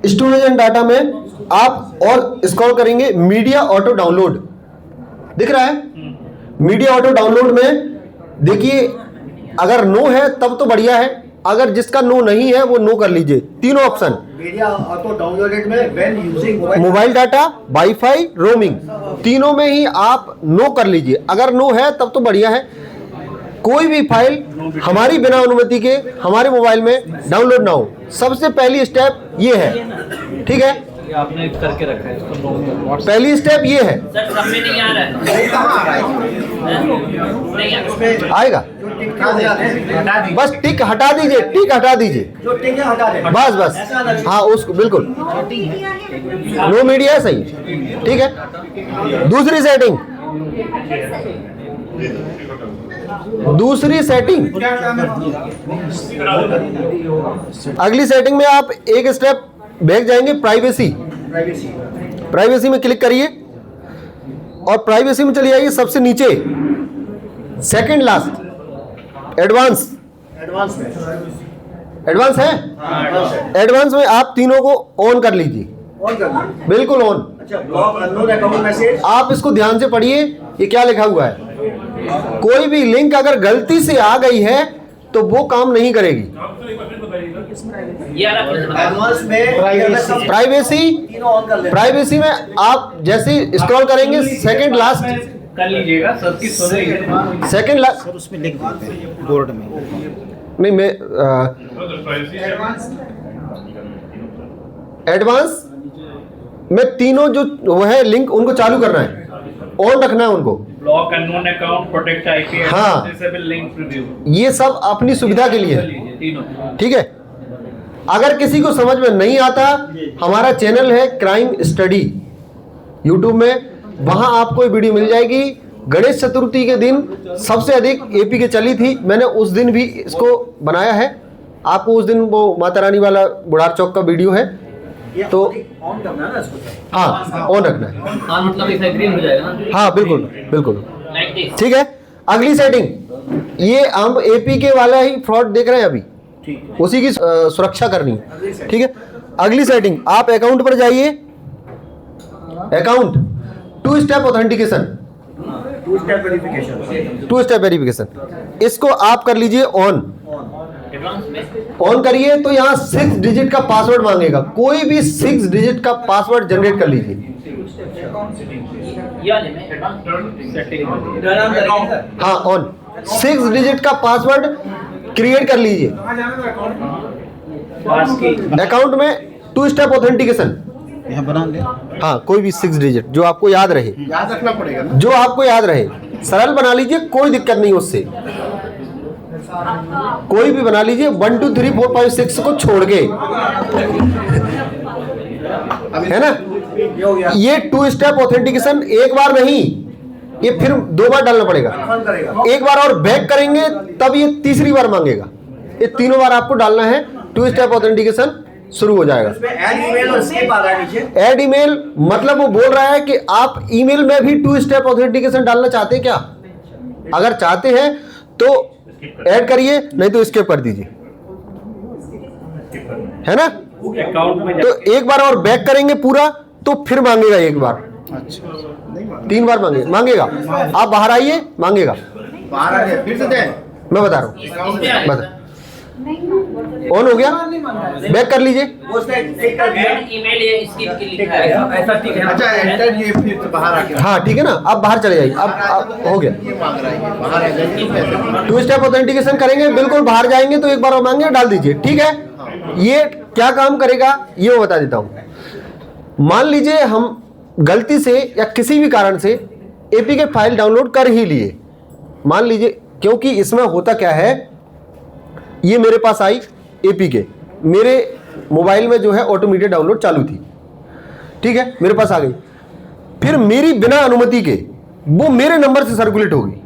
स्टोरेज एंड डाटा में आप और स्क्रॉल करेंगे, मीडिया ऑटो डाउनलोड दिख रहा है। मीडिया ऑटो डाउनलोड में देखिए अगर नो है तब तो बढ़िया है, अगर जिसका नो नहीं है वो नो कर लीजिए। तीनों ऑप्शन मीडिया ऑटो डाउनलोडेड में when using mobile data, wifi, roaming, तीनों में ही आप नो कर लीजिए। अगर नो है तब तो बढ़िया है। कोई भी फाइल हमारी बिना अनुमति के हमारे मोबाइल में डाउनलोड ना हो, सबसे पहली स्टेप ये है। ठीक है, आपने करके रखा है इसको नो। पहली स्टेप ये है, सर सब में नहीं आ रहा है। नहीं आ रहा। आएगा, बस टिक हटा दीजिए, टिक हटा दीजिए, जो टिक है हटा दें। बस बस, हाँ उसको बिल्कुल नो मीडिया है, सही, ठीक है। दूसरी सेटिंग, दूसरी सेटिंग, अगली सेटिंग में आप एक स्टेप बैक जाएंगे, प्राइवेसी। प्राइवेसी में क्लिक करिए और प्राइवेसी में चली जाइए सबसे नीचे, सेकंड लास्ट, एडवांस। एडवांस में एडवांस है, एडवांस में आप तीनों को ऑन कर लीजिए, ऑन करना। बिल्कुल ऑन। अच्छा, ब्लॉक अननोन अकाउंट मैसेज। आप इसको ध्यान से पढ़िए, ये क्या लिखा हुआ है। कोई भी लिंक अगर गलती से आ गई है तो वो काम नहीं करेगी। ये आ रहा है। एडवांस में प्राइवेसी, तीनों ऑन कर लेना। प्राइवेसी में आप जैसे स्क्रॉल करेंगे सेकंड लास्ट, कर लीजिएगा सबकी सुनेगी। सेकंड लास्ट, उसमें लिख देते हैं बोर्ड में। नहीं मैं एडवांस में तीनों जो वो है लिंक उनको चालू करना है, ऑन रखना है उनको। Block unknown account, protect IP, हाँ। डिसेबल लिंक प्रीव्यू, ये सब अपनी सुविधा के लिए है, तीनों। ठीक है। अगर किसी को समझ में नहीं आता, हमारा चैनल है क्राइम स्टडी यूट्यूब में, वहां आपको ये वीडियो मिल जाएगी। गणेश चतुर्थी के दिन सबसे अधिक एपी के चली थी, मैंने उस दिन भी इसको बनाया है। आपको उस दिन वो माता रानी वाला बुढ़ार चौक का वीडियो है, ये तो ऑन करना है ना इसको। हाँ ऑन रखना है, हाँ मतलब इसे ग्रीन हो जाएगा ना। हाँ बिल्कुल बिल्कुल, लाइक दिस। ठीक है। अगली सेटिंग, ये हम एपी के वाला ही फ्रॉड देख रहे हैं अभी, उसी की सुरक्षा करनी है, ठीक है। अगली सेटिंग, आप अकाउंट पर जाइए, account, two step authentication, two step verification. Two step verification, इसको आप कर लीजिए ऑन। एडवांस में ऑन करिए तो यहाँ 6 डिजिट का पासवर्ड मांगेगा, कोई भी 6 डिजिट का पासवर्ड जनरेट कर लीजिए। ये वाले में एडवांस सेटिंग। हाँ ऑन, 6 डिजिट का पासवर्ड क्रिएट कर लीजिए। पास की अकाउंट में टू स्टेप ऑथेंटिकेशन, यहाँ बना ले। हाँ कोई भी 6 डिजिट जो आपको याद रहे, याद रखना पड़ेगा ना। जो आपको याद रहे, सरल बना लीजिए, कोई दिक्कत नहीं उससे, कोई भी बना लीजिए, 1 2 3 4 5 6 को छोड़ के, है ना। ये हो गया, ये टू स्टेप ऑथेंटिकेशन एक बार नहीं, ये फिर 2 बार डालना पड़ेगा। कंफर्म करेगा। एक बार और बैक करेंगे तब ये तीसरी बार मांगेगा, ये तीनों बार आपको डालना है, टू स्टेप ऑथेंटिकेशन शुरू हो जाएगा। इसमें ऐड ईमेल और स्किप आ रहा है नीचे। ऐड ईमेल मतलब वो बोल रहा है कि आप ईमेल में भी टू स्टेप ऑथेंटिकेशन डालना चाहते हैं क्या। अगर चाहते हैं तो ऐड करिए, नहीं तो स्किप कर दीजिए, है ना। अकाउंट में तो एक बार और बैक करेंगे पूरा तो फिर मांगेगा एक बार, अच्छा 3 बार मांगेगा। आप बाहर आइए, मांगेगा, बाहर आ गया, फिर से दें। मैं बता रहा हूँ, बता। ऑन हो गया, बैक कर लीजिए। वो उसने टिक कर दिया। ईमेल ये इसकी लिखा है ऐसा, ठीक है। अच्छा एंटर, ये फिर से बाहर आके हाँ ठीक है ना, अब बाहर चले जाइए, अब हो गया। ये मांग रहा है, ये बाहर आ जाएंगे पैसे। टू स्टेप ऑथेंटिकेशन करेंगे, बिल्कुल बाहर जाएंगे तो एक बार और मांगे, डाल दीजिए, ठीक है। ये क्या काम करेगा ये मैं बता देता हूं। मान लीजिए हम गलती से या किसी भी कारण से एपीके फाइल डाउनलोड कर ही लिए, मान लीजिए, क्योंकि इसमें होता क्या है, ये मेरे पास आई एपीके, मेरे मोबाइल में जो है ऑटोमेटिक डाउनलोड चालू थी, ठीक है, मेरे पास आ गई, फिर मेरी बिना अनुमति के वो मेरे नंबर से सर्कुलेट होगी,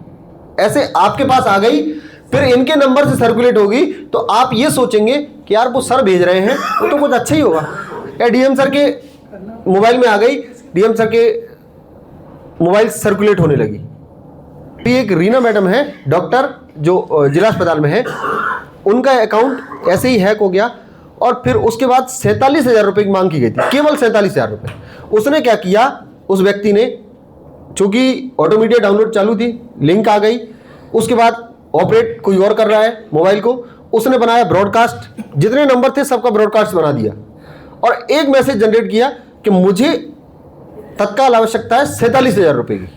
ऐसे आपके पास आ गई, फिर इनके नंबर से सर्कुलेट होगी, तो आप ये सोचेंगे कि यार वो सर भेज रहे हैं, वो तो कुछ अच्छा ही होगा, या डीएम सर के मोबाइल में आ गई, डीएम सर के मोबाइल सर्कुलेट होने लगी। एक रीना मैडम है डॉक्टर, जो जिला अस्पताल में है, उनका अकाउंट ऐसे ही हैक हो गया और फिर उसके बाद 47,000 रुपये की मांग की गई थी, केवल 47,000 रुपये। उसने क्या किया, उस व्यक्ति ने, चूंकि ऑटोमेटिक डाउनलोड चालू थी, लिंक आ गई, उसके बाद ऑपरेट कोई और कर रहा है मोबाइल को, उसने बनाया ब्रॉडकास्ट, जितने नंबर थे सबका ब्रॉडकास्ट बना दिया और एक मैसेज जनरेट किया कि मुझे तत्काल आवश्यकता है 47,000 रुपये की।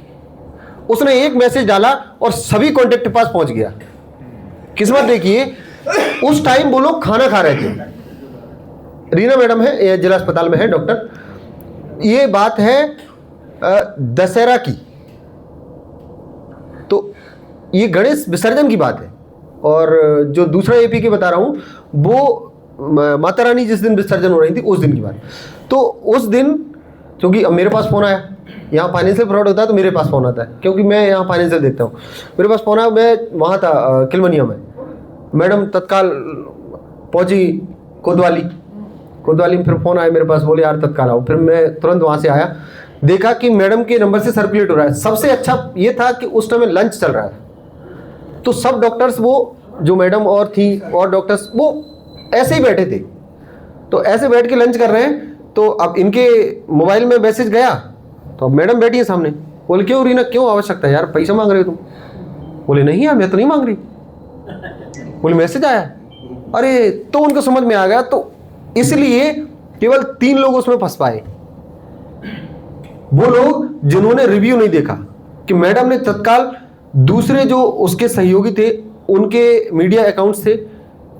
उसने एक मैसेज डाला और सभी कॉन्टेक्ट के पास पहुंच गया। किस्मत देखिए, उस टाइम वो लोग खाना खा रहे थे, रीना मैडम है, जिला अस्पताल में है डॉक्टर, ये बात है दशहरा की, तो ये गणेश विसर्जन की बात है। और जो दूसरा एपी के बता रहा हूँ वो माता रानी जिस दिन विसर्जन हो रही थी उस दिन की बात। तो उस दिन क्योंकि अब मेरे पास फ़ोन आया, यहाँ फाइनेंशियल फ्रॉड होता है तो मेरे पास फ़ोन आता है, क्योंकि मैं यहाँ फाइनेंशियल देखता हूँ। मेरे पास फ़ोन आया, मैं वहाँ था किलमनिया में, मैडम तत्काल पहुँची कोतवाली में, फिर फ़ोन आया मेरे पास, बोले यार तत्काल आओ। फिर मैं तुरंत वहाँ से आया, देखा कि मैडम के नंबर से सर्कुलेट हो रहा है। सबसे अच्छा ये था कि उस टाइम लंच चल रहा है, तो सब डॉक्टर्स, वो जो मैडम और थी और डॉक्टर्स, वो ऐसे ही बैठे थे। तो ऐसे बैठ के लंच कर रहे हैं, तो अब इनके मोबाइल में मैसेज गया, तो अब मैडम बैठी है सामने, बोले क्यों रीना, क्यों आवश्यकता है यार, पैसा मांग रहे हो तुम? बोले नहीं यार मैं तो नहीं मांग रही, बोले मैसेज आया। अरे तो उनको समझ में आ गया। तो इसलिए केवल 3 लोग उसमें फंस पाए, वो लोग जिन्होंने रिव्यू नहीं देखा कि मैडम ने तत्काल दूसरे जो उसके सहयोगी थे उनके मीडिया अकाउंट से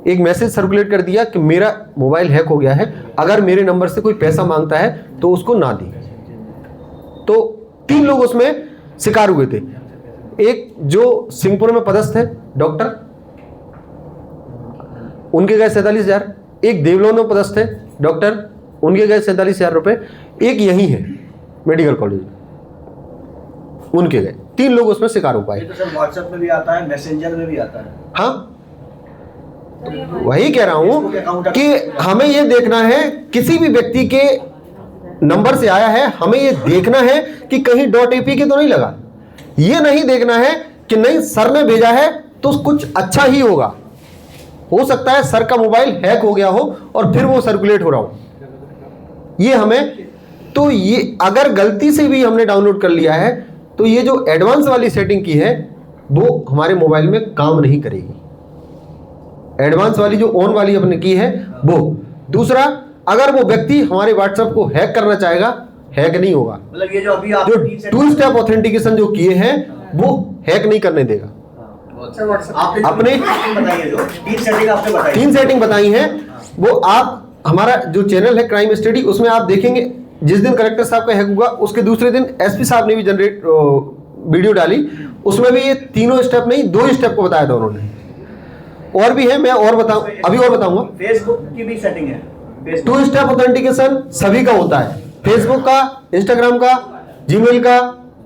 एक मैसेज सर्कुलेट कर दिया कि मेरा मोबाइल हैक हो गया है, अगर मेरे नंबर से कोई पैसा मांगता है तो उसको ना दी। तो 3 लोग उसमें शिकार हुए थे। एक जो सिंहपुर में पदस्थ है डॉक्टर, उनके गए 47,000। एक देवलोन में पदस्थ है डॉक्टर, उनके गए 47,000 रुपए। एक यही है मेडिकल कॉलेज, उनके गए। 3 लोग उसमें शिकार हो पाए। ये तो सर व्हाट्सएप में भी आता है, मैसेंजर में भी आता है। हाँ, वही कह रहा हूं कि हमें ये देखना है, किसी भी व्यक्ति के नंबर से आया है, हमें ये देखना है कि कहीं .apk तो नहीं लगा। ये नहीं देखना है कि नहीं सर ने भेजा है तो कुछ अच्छा ही होगा। हो सकता है सर का मोबाइल हैक हो गया हो और फिर वो सर्कुलेट हो रहा हो, ये हमें, तो ये अगर गलती से भी हमने डाउनलोड कर लिया है तो ये जो एडवांस वाली सेटिंग की है वो हमारे मोबाइल में काम नहीं करेगी। एडवांस वाली जो ऑन वाली अपने की है वो। दूसरा, अगर वो व्यक्ति हमारे व्हाट्सएप को हैक करना चाहेगा, हैक नहीं होगा। मतलब ये जो अभी आप जो 2 स्टेप ऑथेंटिकेशन जो किए हैं वो हैक नहीं करने देगा। आपने अपने बताइए, जो 3 सेटिंग आपने बताई, 3 सेटिंग बताई हैं, वो आप हमारा जो चैनल है क्राइम स्टडी, उसमें आप देखेंगे। जिस दिन कलेक्टर साहब का हैक हुआ उसके दूसरे दिन एसपी साहब ने भी जनरेट वीडियो डाली, उसमें भी ये तीनों स्टेप नहीं 2 स्टेप को बताया था उन्होंने। और भी है, मैं और बताऊं, अभी और बताऊंगा। फेसबुक की भी सेटिंग है। 2 स्टेप ऑथेंटिकेशन सभी का होता है, फेसबुक का, इंस्टाग्राम का, जीमेल का,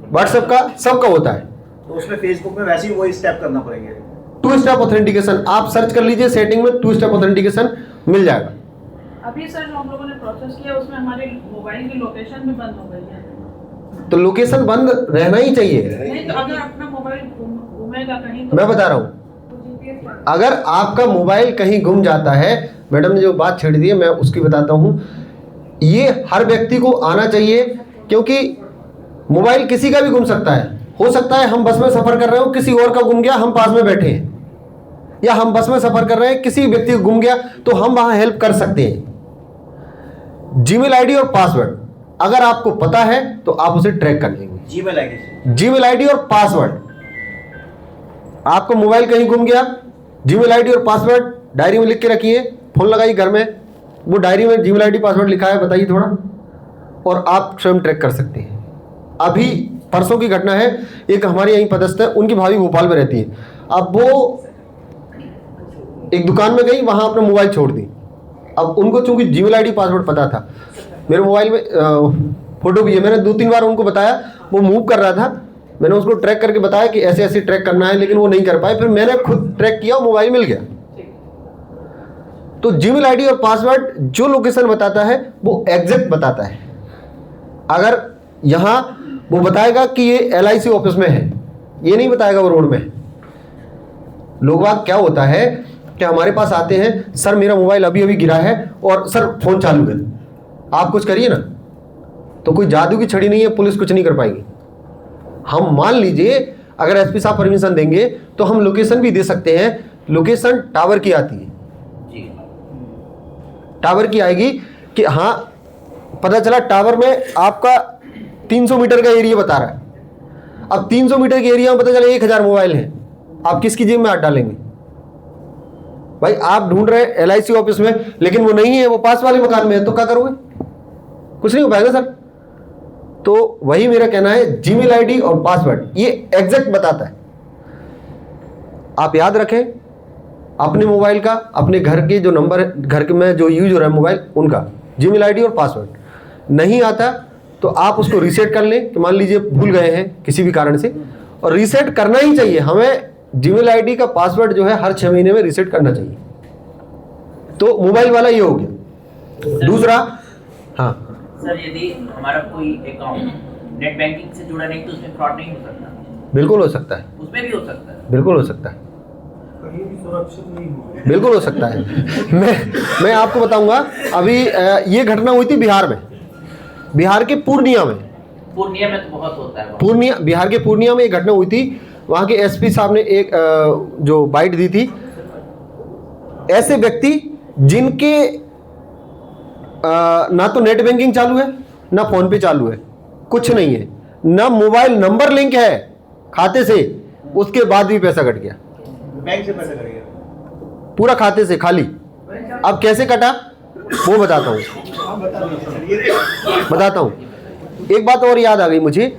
व्हाट्सएप का, सबका होता है। तो उसमें फेसबुक में वैसे ही वही स्टेप करना पड़ेंगे। 2 स्टेप ऑथेंटिकेशन आप सर्च कर लीजिए, सेटिंग में 2 स्टेप ऑथेंटिकेशन मिल जाएगा। अभी सर जो हम लोगों ने प्रोसेस किया उसमें हमारी मोबाइल की लोकेशन भी बंद हो गई है। तो लोकेशन बंद रहना ही चाहिए। नहीं तो अगर अपना मोबाइल घूमेगा कहीं तो मैं बता रहा हूँ, अगर आपका मोबाइल कहीं गुम जाता है, मैडम ने जो बात छेड़ दी है मैं उसकी बताता हूँ। ये हर व्यक्ति को आना चाहिए, क्योंकि मोबाइल किसी का भी गुम सकता है। हो सकता है हम बस में सफर कर रहे हो, किसी और का गुम गया, हम पास में बैठे हैं, या हम बस में सफर कर रहे हैं, किसी व्यक्ति को गुम गया तो हम वहां हेल्प कर सकते हैं। जीमेल आईडी और पासवर्ड अगर आपको पता है तो आप उसे ट्रैक कर लेंगे। जीमेल आईडी और पासवर्ड, आपको मोबाइल कहीं गुम गया, जीमेल आईडी और पासवर्ड डायरी में लिख के रखिए, फोन लगाइए घर में, वो डायरी में जीमेल आईडी पासवर्ड लिखा है बताइए थोड़ा, और आप स्वयं ट्रैक कर सकते हैं। अभी परसों की घटना है, एक हमारे यहीं पदस्थ है, उनकी भाभी भोपाल में रहती है। अब वो एक दुकान में गई, वहां अपना मोबाइल छोड़ दी। अब उनको चूंकि जीमेल आईडी पासवर्ड पता था, मेरे मोबाइल में फोटो भी है, मैंने 2-3 बार उनको बताया, वो मूव कर रहा था, मैंने उसको ट्रैक करके बताया कि ऐसे ऐसे ट्रैक करना है, लेकिन वो नहीं कर पाए। फिर मैंने खुद ट्रैक किया, मोबाइल मिल गया। तो जीमेल आईडी और पासवर्ड जो लोकेशन बताता है वो एग्जैक्ट बताता है। अगर यहाँ वो बताएगा कि ये LIC ऑफिस में है, ये नहीं बताएगा वो रोड में है। लोग बात क्या होता है कि हमारे पास आते हैं, सर मेरा मोबाइल अभी अभी गिरा है और सर फोन चालू है, आप कुछ करिए ना। तो कोई जादू की छड़ी नहीं है, पुलिस कुछ नहीं कर पाएगी। हम मान लीजिए अगर एसपी साहब परमिशन देंगे तो हम लोकेशन भी दे सकते हैं। लोकेशन टावर की आती है, टावर की आएगी कि हाँ पता चला टावर में आपका 300 मीटर का एरिया बता रहा है। अब 300 मीटर के एरिया में पता चला 1000 मोबाइल हैं, आप किसकी जेब में हाथ डालेंगे? भाई आप ढूंढ रहे हैं LIC ऑफिस में, लेकिन वो नहीं है, वो पास वाले मकान में है, तो क्या करोगे? कुछ नहीं हो पाएगा सर। तो वही मेरा कहना है, जीमेल आईडी और पासवर्ड ये एग्जैक्ट बताता है। आप याद रखें अपने मोबाइल का, अपने घर के जो नंबर है, घर के में जो यूज हो रहा है मोबाइल, उनका जीमेल आईडी और पासवर्ड नहीं आता तो आप उसको रीसेट कर लें। कि मान लीजिए भूल गए हैं किसी भी कारण से, और रीसेट करना ही चाहिए हमें। जीमेल आईडी का पासवर्ड जो है हर 6 महीने में रीसेट करना चाहिए। तो मोबाइल वाला ये हो गया। दूसरा, हाँ सर, यदि हमारा कोई अकाउंट नेट बैंकिंग से जुड़ा नहीं तो उसमें फ्रॉड नहीं हो सकता? बिल्कुल हो सकता है, उसमें भी हो सकता है। बिल्कुल हो सकता है, कहीं भी सुरक्षित नहीं हो। बिल्कुल हो सकता है। मैं आपको बताऊंगा, अभी ये घटना हुई थी बिहार में, बिहार के पूर्णिया में। पूर्णिया में तो बहुत होता है। पूर्णिया, बिहार के पूर्णिया में एक घटना हुई थी। वहाँ के एसपी साहब ने एक जो बाइट दी थी। ऐसे व्यक्ति जिनके ना तो नेट बैंकिंग चालू है, ना फोन पे चालू है, कुछ नहीं है, ना मोबाइल नंबर लिंक है खाते से, उसके बाद भी पैसा कट गया, बैंक से पैसा करेगा, पूरा खाते से खाली। अब कैसे कटा वो बताता हूँ। एक बात और याद आ गई मुझे।